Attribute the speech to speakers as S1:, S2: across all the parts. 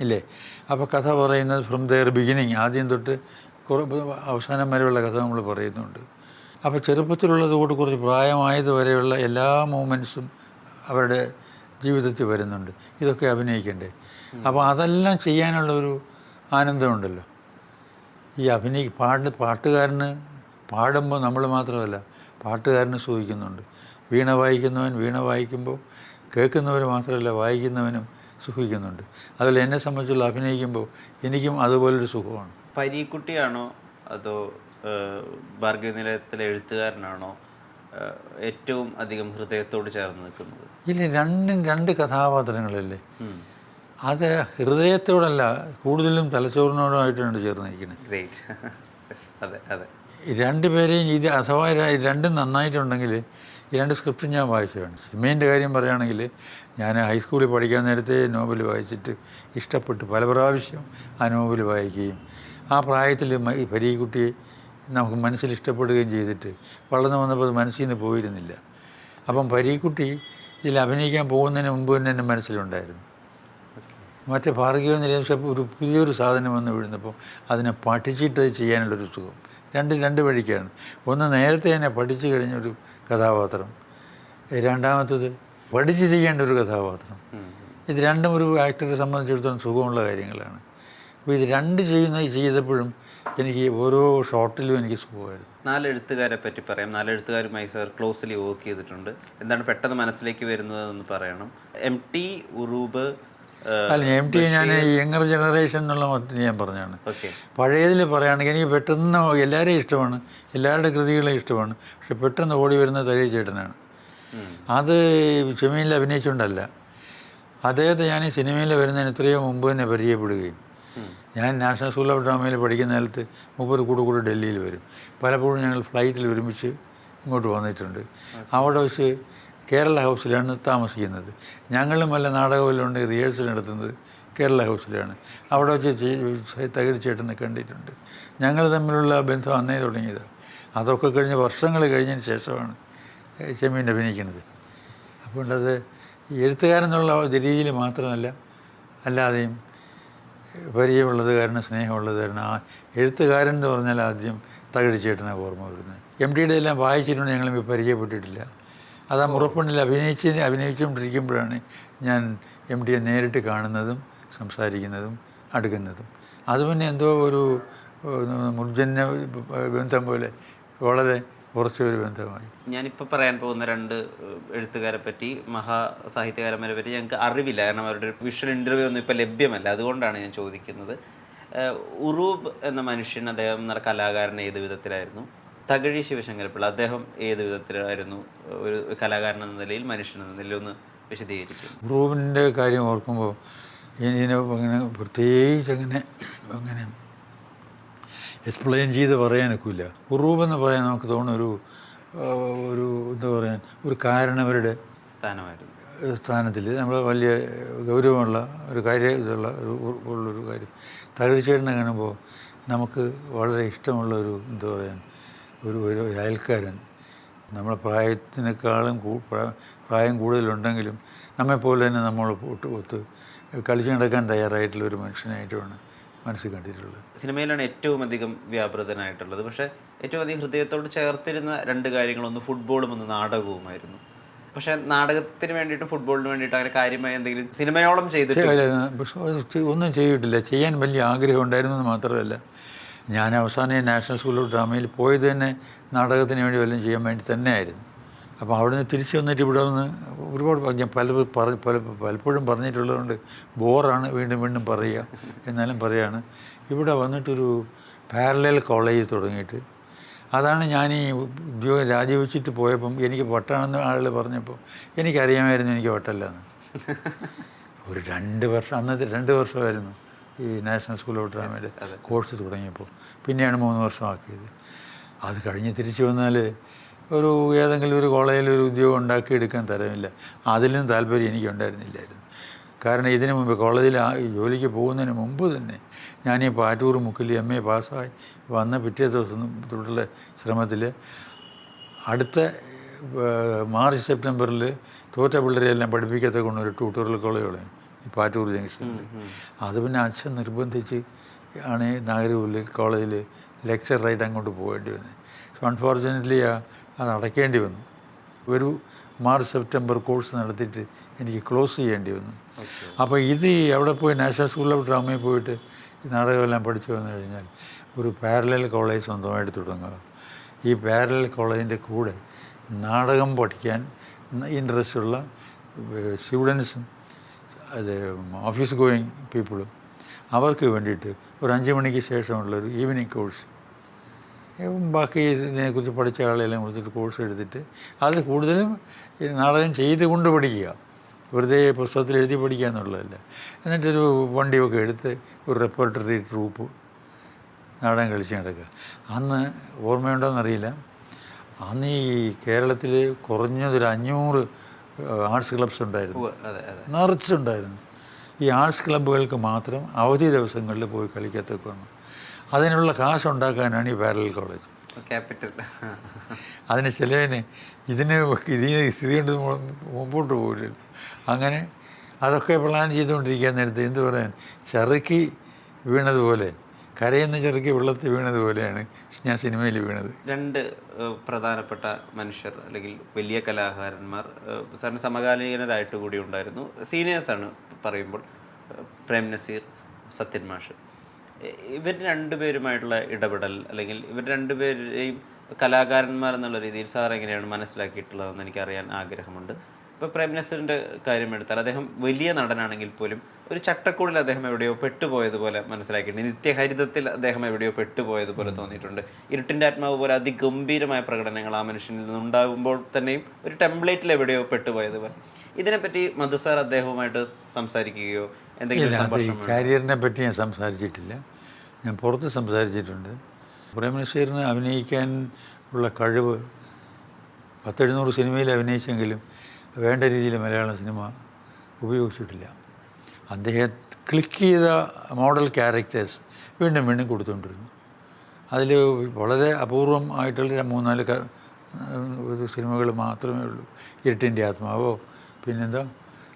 S1: ഇല്ലേ? അപ്പോൾ കഥ പറയുന്നത് ഫ്രം ദെയർ ബിഗിനിങ്, ആദ്യം തൊട്ട് അവസാനം വരെയുള്ള കഥ നമ്മൾ പറയുന്നുണ്ട്. അപ്പോൾ ചെറുപ്പത്തിലുള്ളതുകൊണ്ട് കുറച്ച് പ്രായമായത് വരെയുള്ള എല്ലാ മൂമെൻറ്റ്സും അവരുടെ ജീവിതത്തിൽ വരുന്നുണ്ട്. ഇതൊക്കെ അഭിനയിക്കണ്ടേ? അപ്പോൾ അതെല്ലാം ചെയ്യാനുള്ളൊരു ആനന്ദമുണ്ടല്ലോ. ഈ പാട്ടുകാരന് പാടുമ്പോൾ നമ്മൾ മാത്രമല്ല, പാട്ടുകാരന് സുഖിക്കുന്നുണ്ട്. വീണ വായിക്കുന്നവൻ വീണ വായിക്കുമ്പോൾ കേൾക്കുന്നവർ മാത്രമല്ല, വായിക്കുന്നവനും സുഖിക്കുന്നുണ്ട്. അതുപോലെ എന്നെ സംബന്ധിച്ചുള്ള അഭിനയിക്കുമ്പോൾ എനിക്കും അതുപോലൊരു സുഖമാണ്.
S2: പരീക്കുട്ടിയാണോ അതോ ഭാർഗവീനിലയത്തിലെ എഴുത്തുകാരനാണോ ഏറ്റവും അധികം ഹൃദയത്തോട് ചേർന്ന് നിൽക്കുന്നത്?
S1: ഇല്ല, രണ്ടും രണ്ട് കഥാപാത്രങ്ങളല്ലേ. അത് ഹൃദയത്തോടല്ല, കൂടുതലും തലച്ചോറിനോടുമായിട്ടാണ് ചേർന്ന് നിൽക്കുന്നത്.
S2: ഗ്രേറ്റ്. അതെ അതെ,
S1: രണ്ടുപേരെയും ഇത് അഥവാ രണ്ടും നന്നായിട്ടുണ്ടെങ്കിൽ ഈ രണ്ട് സ്ക്രിപ്റ്റും ഞാൻ വായിച്ചതാണ്. സിനിമേൻ്റെ കാര്യം പറയുകയാണെങ്കിൽ ഞാൻ ഹൈസ്കൂളിൽ പഠിക്കാൻ നേരത്തെ നോവൽ വായിച്ചിട്ട് ഇഷ്ടപ്പെട്ട് പല പ്രാവശ്യം ആ നോവൽ വായിക്കുകയും ആ പ്രായത്തിൽ ഈ പരീക്കുട്ടിയെ നമുക്ക് മനസ്സിൽ ഇഷ്ടപ്പെടുകയും ചെയ്തിട്ട് വളർന്നു വന്നപ്പോൾ അത് മനസ്സിൽ നിന്ന് പോയിരുന്നില്ല. അപ്പം പരീക്കുട്ടി ഇതിൽ അഭിനയിക്കാൻ പോകുന്നതിന് മുമ്പ് തന്നെ എൻ്റെ മനസ്സിലുണ്ടായിരുന്നു. മറ്റേ ഭാർഗവീനിലയം ഒരു പുതിയൊരു സാധനം വന്ന് വീഴുന്നപ്പോൾ അതിനെ പഠിച്ചിട്ട് ചെയ്യാനുള്ളൊരു സുഖം. രണ്ട് വഴിക്കാണ്. ഒന്ന് നേരത്തെ തന്നെ പഠിച്ചു കഴിഞ്ഞൊരു കഥാപാത്രം, രണ്ടാമത്തത് പഠിച്ച് ചെയ്യേണ്ട ഒരു കഥാപാത്രം. ഇത് രണ്ടും ഒരു ആക്ടറെ സംബന്ധിച്ചിടത്തോളം സുഖമുള്ള കാര്യങ്ങളാണ്. അപ്പോൾ ഇത് രണ്ട് ചെയ്തപ്പോഴും എനിക്ക് ഓരോ ഷോട്ടിലും എനിക്ക് സുഖമായിരുന്നു.
S2: 4 എഴുത്തുകാരെ പറ്റി പറയാം. 4 എഴുത്തുകാരുമായി സാർ ക്ലോസ്ലി വർക്ക് ചെയ്തിട്ടുണ്ട്. എന്താണ് പെട്ടെന്ന് മനസ്സിലേക്ക് വരുന്നതെന്ന് പറയണം. MT, ഉറൂബ്.
S1: അല്ല, MT ഞാൻ യങ്ങർ ജനറേഷൻ എന്നുള്ള മട്ടിൽ ഞാൻ പറഞ്ഞാണ്. പഴയതിൽ പറയുകയാണെങ്കിൽ എനിക്ക് പെട്ടെന്ന് എല്ലാവരെയും ഇഷ്ടമാണ്, എല്ലാവരുടെ കൃതികളെയും ഇഷ്ടമാണ്. പക്ഷെ പെട്ടെന്ന് ഓടി വരുന്ന തഴയ ചേട്ടനാണ്. അത് സിനിമയിൽ അഭിനയിച്ചുകൊണ്ടല്ല, അദ്ദേഹത്തെ ഞാൻ ഈ സിനിമയിൽ വരുന്നതിന് എത്രയോ മുമ്പ് തന്നെ പരിചയപ്പെടുകയും, ഞാൻ നാഷണൽ സ്കൂൾ ഓഫ് ഡ്രാമയിൽ പഠിക്കുന്ന കാലത്ത് മൂപ്പർ കൂടെ ഡൽഹിയിൽ വരും. പലപ്പോഴും ഞങ്ങൾ ഫ്ലൈറ്റിൽ ഒരുമിച്ച് ഇങ്ങോട്ട് വന്നിട്ടുണ്ട്. അവിടെ വെച്ച് കേരള ഹൗസിലാണ് താമസിക്കുന്നത്. ഞങ്ങളും വല്ല നാടകമെല്ലാം റിഹേഴ്സൽ നടത്തുന്നത് കേരള ഹൗസിലാണ്. അവിടെ വെച്ച് തകഴി ചേട്ടനെ കണ്ടിട്ടുണ്ട്. ഞങ്ങൾ തമ്മിലുള്ള ബന്ധം അന്നേ തുടങ്ങിയതാണ്. അതൊക്കെ കഴിഞ്ഞ് വർഷങ്ങൾ കഴിഞ്ഞതിന് ശേഷമാണ് ചെമ്മീൻ അഭിനയിക്കുന്നത്. അതുകൊണ്ടത് എഴുത്തുകാരെന്നുള്ള രീതിയിൽ മാത്രമല്ല, അല്ലാതെയും പരിചയമുള്ളത് കാരണം, സ്നേഹമുള്ളത് കാരണം. ആ എഴുത്തുകാരൻ എന്ന് പറഞ്ഞാൽ ആദ്യം തകഴി ചേട്ടനാണ് ഓർമ്മ വരുന്നത്. MT എല്ലാം വായിച്ചിട്ടുണ്ട്, ഞങ്ങളും പരിചയപ്പെട്ടിട്ടില്ല. അത് ആ മുറപ്പെണ്ണിൽ അഭിനയിച്ചുകൊണ്ടിരിക്കുമ്പോഴാണ് ഞാൻ MT നേരിട്ട് കാണുന്നതും സംസാരിക്കുന്നതും അടുക്കുന്നതും. അത് പിന്നെ എന്തോ ഒരു മുർജന്യ ബന്ധം പോലെ വളരെ കുറച്ചൊരു ബന്ധമായി.
S2: ഞാനിപ്പോൾ പറയാൻ പോകുന്ന 2 എഴുത്തുകാരെ പറ്റി, മഹാസാഹിത്യകാരന്മാരെ പറ്റി ഞങ്ങൾക്ക് അറിവില്ല. കാരണം അവരുടെ വിഷ്വൽ ഇൻ്റർവ്യൂ ഒന്നും ഇപ്പോൾ ലഭ്യമല്ല. അതുകൊണ്ടാണ് ഞാൻ ചോദിക്കുന്നത്. ഉറൂബ് എന്ന മനുഷ്യൻ, അദ്ദേഹം എന്ന കലാകാരൻ ഏത് വിധത്തിലായിരുന്നു? തകഴി ശിവശങ്കരപ്പിള്ള, അദ്ദേഹം ഏത് വിധത്തിലായിരുന്നു ഒരു കലാകാരൻ എന്ന നിലയിൽ, മനുഷ്യൻ എന്ന നിലയിൽ? ഒന്ന് വിശദീകരിക്കും.
S1: ഉറൂബിൻ്റെ കാര്യം ഓർക്കുമ്പോൾ ഇതിനെ അങ്ങനെ പ്രത്യേകിച്ച് അങ്ങനെ എക്സ്പ്ലെയിൻ ചെയ്ത് പറയാനൊക്കില്ല. ഉറൂബെന്ന് പറയാൻ നമുക്ക് തോന്നുന്ന ഒരു എന്താ പറയാൻ, ഒരു കാരണവരുടെ സ്ഥാനത്തിൽ നമ്മൾ വലിയ ഗൗരവമുള്ള ഒരു ഉള്ളൊരു കാര്യം. തകഴിച്ചേട്ടനെ കാണുമ്പോൾ നമുക്ക് വളരെ ഇഷ്ടമുള്ള എന്താ പറയാൻ, ഒരു അയൽക്കാരൻ. നമ്മളെ പ്രായത്തിനേക്കാളും പ്രായം കൂടുതലുണ്ടെങ്കിലും നമ്മെപ്പോലെ തന്നെ നമ്മൾ ഒത്ത് കളിച്ചു നടക്കാൻ തയ്യാറായിട്ടുള്ളൊരു മനുഷ്യനായിട്ടുമാണ് മനസ്സിൽ കണ്ടിട്ടുള്ളത്.
S2: സിനിമയിലാണ് ഏറ്റവും അധികം വ്യാപൃതനായിട്ടുള്ളത്. പക്ഷേ ഏറ്റവും അധികം ഹൃദയത്തോട് ചേർത്തിരുന്ന 2 കാര്യങ്ങളൊന്ന് ഫുട്ബോളും ഒന്ന് നാടകവുമായിരുന്നു. പക്ഷേ നാടകത്തിന് വേണ്ടിയിട്ടും ഫുട്ബോളിന് വേണ്ടിയിട്ടും അങ്ങനെ കാര്യമായി എന്തെങ്കിലും സിനിമയോളം
S1: ഒന്നും ചെയ്തിട്ടില്ല. ചെയ്യാൻ വലിയ ആഗ്രഹം ഉണ്ടായിരുന്നു എന്ന് മാത്രമല്ല, ഞാൻ അവസാനം നാഷണൽ സ്കൂൾ ഓഫ് ഡ്രാമയിൽ പോയത് തന്നെ നാടകത്തിന് വേണ്ടി വല്ലതും ചെയ്യാൻ വേണ്ടി തന്നെയായിരുന്നു. അപ്പോൾ അവിടെ നിന്ന് തിരിച്ച് വന്നിട്ട് ഇവിടെ വന്ന് ഒരുപാട് ഞാൻ പലപ്പോഴും പറഞ്ഞിട്ടുള്ളതുകൊണ്ട് ബോറാണ് വീണ്ടും പറയുക. എന്നാലും പറയുകയാണ്, ഇവിടെ വന്നിട്ടൊരു പാരലൽ കോളേജ് തുടങ്ങിയിട്ട്, അതാണ് ഞാൻ ഈ ഉദ്യോഗം രാജിവെച്ചിട്ട് പോയപ്പം എനിക്ക് വട്ടാണെന്ന് ആളുകൾ പറഞ്ഞപ്പോൾ എനിക്കറിയാമായിരുന്നു എനിക്ക് വട്ടല്ലെന്ന്. ഒരു 2 വർഷം, അന്നത്തെ 2 വർഷമായിരുന്നു ഈ നാഷണൽ സ്കൂൾ ഓഫ് ഡ്രാമയുടെ കോഴ്സ് തുടങ്ങിയപ്പോൾ. പിന്നെയാണ് 3 വർഷമാക്കിയത്. അത് കഴിഞ്ഞ് തിരിച്ചു വന്നാൽ ഏതെങ്കിലും ഒരു കോളേജിൽ ഒരു ഉദ്യോഗം ഉണ്ടാക്കിയെടുക്കാൻ തരമില്ല. അതിലും താല്പര്യം എനിക്കുണ്ടായിരുന്നില്ലായിരുന്നു. കാരണം ഇതിനു മുമ്പ് കോളേജിൽ ജോലിക്ക് പോകുന്നതിന് മുമ്പ് തന്നെ ഞാൻ ഈ പാറ്റൂർ മുക്കിൽ MA പാസ്സായി വന്ന പിറ്റേ ദിവസം തൊട്ടുള്ള ശ്രമത്തിൽ അടുത്ത മാർച്ച് സെപ്റ്റംബറിൽ തോറ്റ പിള്ളേരെയെല്ലാം പഠിപ്പിക്കത്തെ കൊണ്ടൊരു ട്യൂട്ടോറിയൽ കോളേജ് ഈ പാറ്റൂർ ജംഗ്ഷനിൽ. അത് പിന്നെ അച്ഛൻ നിർബന്ധിച്ച് ആണ് നാഗരൂരിൽ കോളേജിൽ ലെക്ചറായിട്ട് അങ്ങോട്ട് പോകേണ്ടി വന്നത്. സോ അൺഫോർച്യുനേറ്റ്ലി അത് അടയ്ക്കേണ്ടി വന്നു. ഒരു മാർച്ച് സെപ്റ്റംബർ കോഴ്സ് നടത്തിയിട്ട് എനിക്ക് ക്ലോസ് ചെയ്യേണ്ടി വന്നു. അപ്പോൾ ഇത് അവിടെ പോയി നാഷണൽ സ്കൂൾ ഓഫ് ഡ്രാമയിൽ പോയിട്ട് ഈ നാടകമെല്ലാം പഠിച്ചു വന്നു കഴിഞ്ഞാൽ ഒരു പാരലൽ കോളേജ് സ്വന്തമായിട്ട് തുടങ്ങുക. ഈ പാരലൽ കോളേജിൻ്റെ കൂടെ നാടകം പഠിക്കാൻ ഇൻട്രസ്റ്റ് ഉള്ള സ്റ്റുഡൻസും അത് ഓഫീസ് ഗോയിങ് പീപ്പിളും അവർക്ക് വേണ്ടിയിട്ട് ഒരു 5 മണിക്ക് ശേഷമുള്ളൊരു ഈവനിങ് കോഴ്സ്, ബാക്കി ഇതിനെക്കുറിച്ച് പഠിച്ച ആളെല്ലാം കൊടുത്തിട്ട് കോഴ്സ് എടുത്തിട്ട് അത് കൂടുതലും നാടകം ചെയ്തുകൊണ്ട് പഠിക്കുക, വെറുതെ പുസ്തകത്തിൽ എഴുതി പഠിക്കുക എന്നുള്ളതല്ല. എന്നിട്ടൊരു വണ്ടിയൊക്കെ എടുത്ത് ഒരു റെപ്പർട്ടറി ട്രൂപ്പ് നാടകം കളിച്ച് നടക്കുക. അന്ന് ഓർമ്മയുണ്ടോയെന്നറിയില്ല, അന്ന് ഈ കേരളത്തിൽ കുറഞ്ഞതൊരു 500 ആർട്സ് ക്ലബ്സ് ഉണ്ടായിരുന്നു, നിറച്ചുണ്ടായിരുന്നു. ഈ ആർട്സ് ക്ലബ്ബുകൾക്ക് മാത്രം അവധി ദിവസങ്ങളിൽ പോയി കളിക്കത്തക്കണം. അതിനുള്ള കാശുണ്ടാക്കാനാണ് ഈ പാരലൽ കോളേജ്
S2: ക്യാപിറ്റൽ.
S1: അതിന് ചിലവിന് ഇതിന് സ്ഥിതി കൊണ്ട് മുമ്പോട്ട് പോകില്ലല്ലോ. അങ്ങനെ അതൊക്കെ പ്ലാൻ ചെയ്തുകൊണ്ടിരിക്കാൻ നേരത്തെ എന്ത് പറയാൻ, ചെറുക്കി വീണതുപോലെ, കരയുന്ന ചെറുക്കി വെള്ളത്തിൽ വീണതുപോലെയാണ് ഞാൻ സിനിമയിൽ വീണത്.
S2: 2 പ്രധാനപ്പെട്ട മനുഷ്യർ അല്ലെങ്കിൽ വലിയ കലാകാരന്മാർ സാറിന് സമകാലീനരായിട്ട് കൂടി ഉണ്ടായിരുന്നു. സീനിയേഴ്സാണ് പറയുമ്പോൾ പ്രേം നസീർ, സത്യൻ മാഷ്. ഇവർ 2 പേരുമായിട്ടുള്ള ഇടപെടൽ അല്ലെങ്കിൽ ഇവർ 2 പേരെയും കലാകാരന്മാർ എന്നുള്ള രീതിയിൽ സാർ എങ്ങനെയാണ് മനസ്സിലാക്കിയിട്ടുള്ളതെന്ന് എനിക്കറിയാൻ ആഗ്രഹമുണ്ട്. ഇപ്പോൾ പ്രേം നസീറിൻ്റെ കാര്യം എടുത്താൽ അദ്ദേഹം വലിയ നടനാണെങ്കിൽ പോലും ഒരു ചട്ടക്കൂടിൽ അദ്ദേഹം എവിടെയോ പെട്ടുപോയതുപോലെ മനസ്സിലാക്കിയിട്ടുണ്ട്. നിത്യഹരിതത്തിൽ അദ്ദേഹം എവിടെയോ പെട്ടുപോയതുപോലെ തോന്നിയിട്ടുണ്ട്. ഇരുട്ടിൻ്റെ ആത്മാവ് പോലെ അതിഗംഭീരമായ പ്രകടനങ്ങൾ ആ മനുഷ്യനിൽ നിന്നുണ്ടാകുമ്പോൾ തന്നെയും ഒരു ടെംപ്ലേറ്റിൽ എവിടെയോ പെട്ടുപോയതുപോലെ. ഇതിനെപ്പറ്റി മധു സാർ അദ്ദേഹവുമായിട്ട് സംസാരിക്കുകയോ എന്തെങ്കിലും?
S1: കരിയറിനെ പറ്റി ഞാൻ സംസാരിച്ചിട്ടില്ല, ഞാൻ പുറത്ത് സംസാരിച്ചിട്ടുണ്ട്. പ്രേം നസീറിന് അഭിനയിക്കാൻ ഉള്ള കഴിവ് 10-700 സിനിമയിൽ അഭിനയിച്ചെങ്കിലും വേണ്ട രീതിയിൽ മലയാളം സിനിമ ഉപയോഗിച്ചിട്ടില്ല. അദ്ദേഹം ക്ലിക്ക് ചെയ്ത മോഡൽ ക്യാരക്ടേഴ്സ് വീണ്ടും വീണ്ടും കൊടുത്തുകൊണ്ടിരുന്നു. അതിൽ വളരെ അപൂർവം ആയിട്ടുള്ള 3-4 ഒരു സിനിമകൾ മാത്രമേ ഉള്ളൂ. ഇരുട്ടിൻ്റെ ആത്മാവോ പിന്നെന്താ,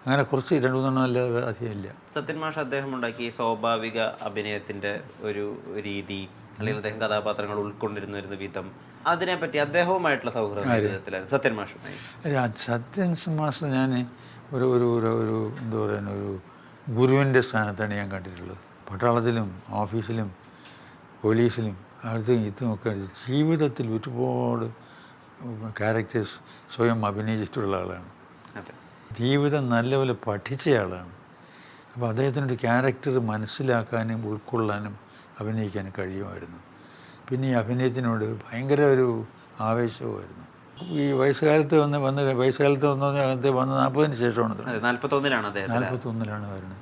S1: അങ്ങനെ കുറച്ച് 2-3 അല്ലാതെ അധികമില്ല.
S2: സത്യൻ മാഷ് അദ്ദേഹം ഉണ്ടാക്കിയ സ്വാഭാവിക അഭിനയത്തിൻ്റെ ഒരു രീതി അല്ലെങ്കിൽ അദ്ദേഹം കഥാപാത്രങ്ങൾ ഉൾക്കൊണ്ടിരുന്ന വിധം, അതിനെപ്പറ്റി അദ്ദേഹവുമായിട്ടുള്ള സൗഹൃദത്തിലായിരുന്നു സത്യൻ മാഷുമായി.
S1: സത്യൻ മാഷ് ഞാൻ ഒരു ഒരു ഒരു എന്താ പറയുക, ഒരു ഗുരുവിൻ്റെ സ്ഥാനത്താണ് ഞാൻ കണ്ടിട്ടുള്ളത്. പട്ടാളത്തിലും ഓഫീസിലും പോലീസിലും അടുത്തും ഇതുമൊക്കെ ജീവിതത്തിൽ ഒരുപാട് ക്യാരക്ടേഴ്സ് സ്വയം അഭിനയിച്ചിട്ടുള്ള ആളാണ്. ജീവിതം നല്ലപോലെ പഠിച്ച ആളാണ്. അപ്പോൾ അദ്ദേഹത്തിനൊരു ക്യാരക്ടർ മനസ്സിലാക്കാനും ഉൾക്കൊള്ളാനും അഭിനയിക്കാനും കഴിയുമായിരുന്നു. പിന്നെ ഈ അഭിനയത്തിനോട് ഭയങ്കര ഒരു ആവേശവുമായിരുന്നു. ഈ വയസ്സുകാലത്ത് വന്ന് വയസ്സുകാലത്ത് വന്ന് 40-ന് ശേഷമാണ്,
S2: 41-ലാണ്
S1: വരുന്നത്.